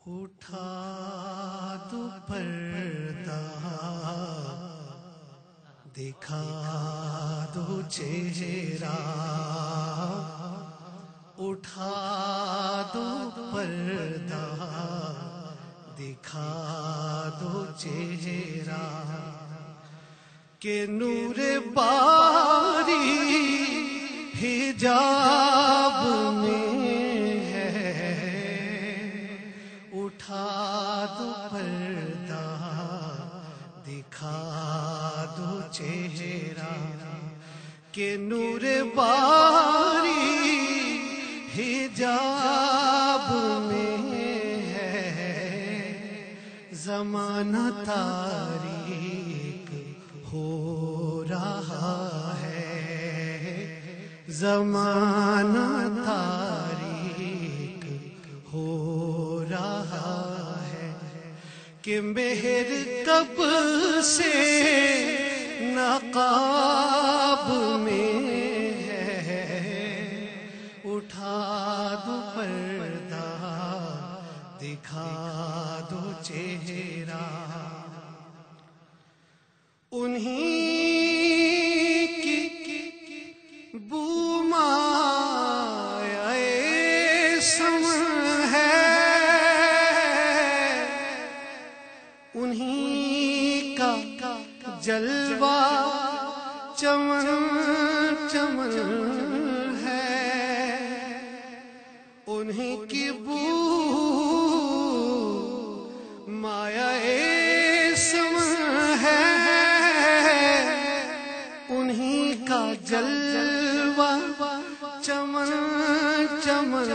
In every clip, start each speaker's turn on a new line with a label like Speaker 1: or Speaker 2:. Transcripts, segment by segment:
Speaker 1: اٹھا دو پردہ دکھا دو چہرہ، اٹھا دو پردہ دکھا دو چہرہ، کہ نور باری حجاب میں ہے، اٹھا دو پردہ دکھا دو چہرہ، کہ نور باری حجاب میں ہے، زمانہ تاریک ہو رہا ہے، زمانہ تاریک ہو رہا ہے، کہ مہر کب سے نقاب میں ہے، اٹھا دو پردہ دکھا دو چہرہ، انہی کی بو مایہ سم ہے، انہی کا جلوہ چمن چمن ہے، انہی کی بو مایہ سم ہے، انہی کا جلوہ چمن چمن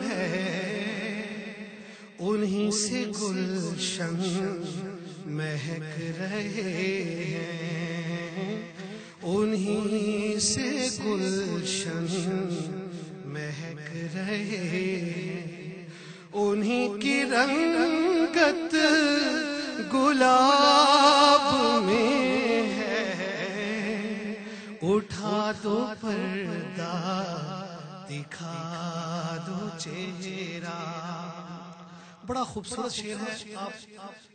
Speaker 1: ہے، انہی سے گلشن مہک رہے ہیں، انہی سے گلشن مہک رہے ہیں، انہی کی رنگت گلاب میں ہے، اٹھا دو پردہ دکھا دو چہرہ۔ بڑا خوبصورت شعر ہے، آپ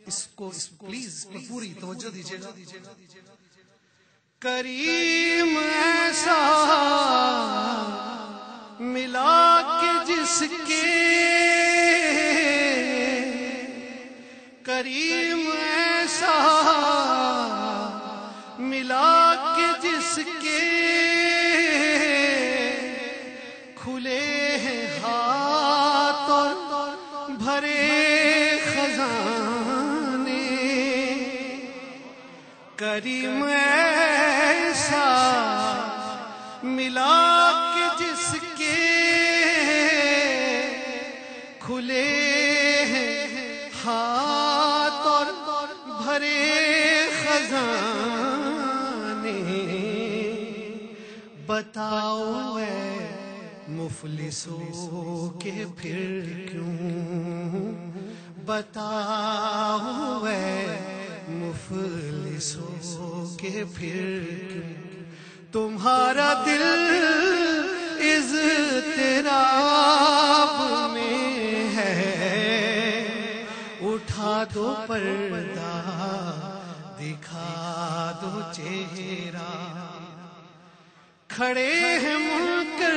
Speaker 1: اس کو پلیز پوری توجہ دیجیے گا۔ کریم ایسا ملا کہ جس کے، کریم ایسا ملا کہ جس کے، کھلے ہیں ہاتھ اور بھرے خزانے، کریم ایسا ملا کہ جس کے، کھلے ہیں ہاتھ اور بھرے خزانے، بتاؤ اے مفلسوں کے پھر کیوں، بتاؤ اے مفلسوں کے پھر کیوں، تمہارا دل اضطراب میں ہے، اٹھا دو پردہ دکھا دو چہرہ، کھڑے ہیں منکر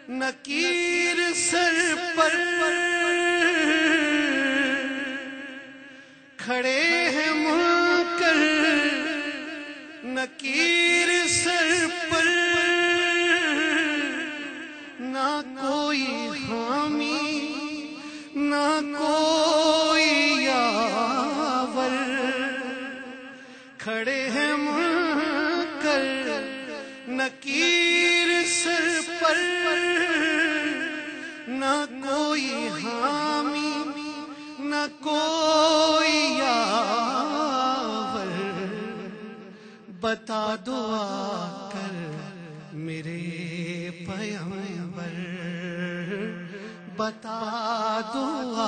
Speaker 1: نکیر سر پر، کھڑے ہیں منکر نکیر سر پر، نہ کوئی حامی نہ کوئی یاور، کھڑے ہیں منکر نکیر سر پر، نہ کوئی حامی نہ کوئی یاور، بتا دو آ کر میرے پیغمبر، بتا دو آ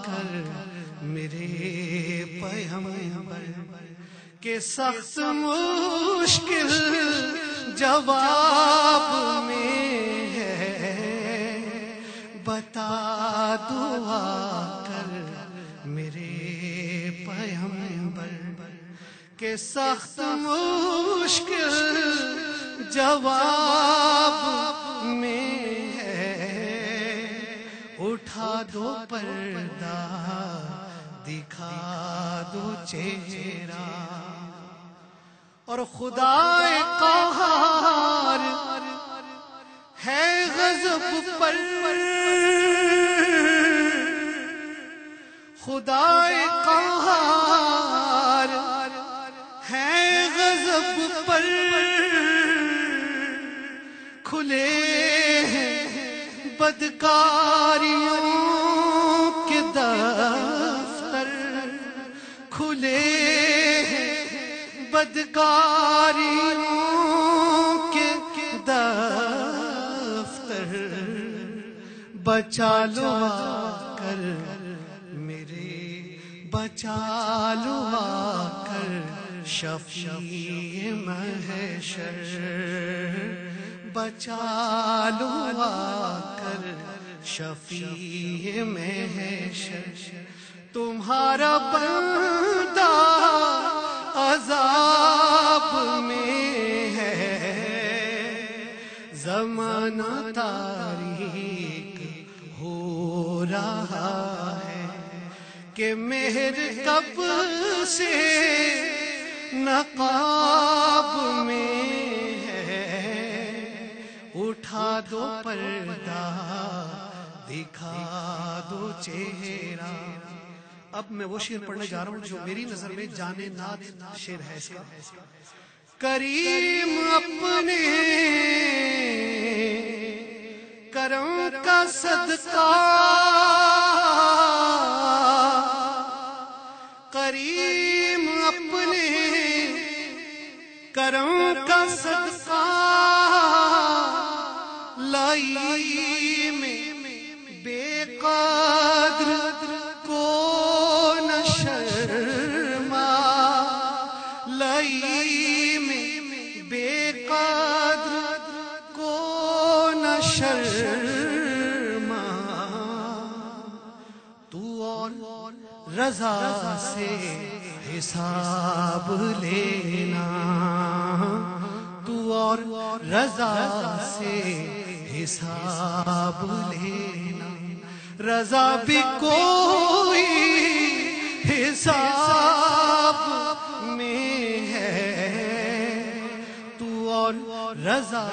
Speaker 1: کر میرے پیغمبر، کہ سخت مشکل جواب میں ہے، بتا دعا کر میرے پیغمبر کہ سخت مشکل جواب میں ہے، اٹھا دو پردہ دکھا دو چہرہ، اور خدا قہار ہے غضب پر، خدا قہار ہے غضب پر، کھلے بدکاریوں کے دفتر، کھلے بدکاریوں کے دفتر، بچا لو آ کر میرے، بچا لو آ کر شفیع محشر، بچا لو آ کر شفیع محشر، تمہارا بندہ عذاب میں ہے، زمانہ تاریک ہو رہا ہے کہ مہر کب سے نقاب میں ہے، اٹھا دو پردہ دکھا دو چہرہ۔ اب میں وہ شعر پڑھنے جا رہا ہوں جو میری نظر میں جان نات شعر ہے اس کا۔ کریم اپنے کرم کا صدقہ، کریم اپنے کرم کا صدقہ، لائی میں بے قدر کو نہ شرما، لائی میں بے قدر کو نہ شرما، تو اور رضا سے حساب لینا، تو اور رضا سے حساب لینا، رضا بھی کوئی حساب میں ہے، تو اور رضا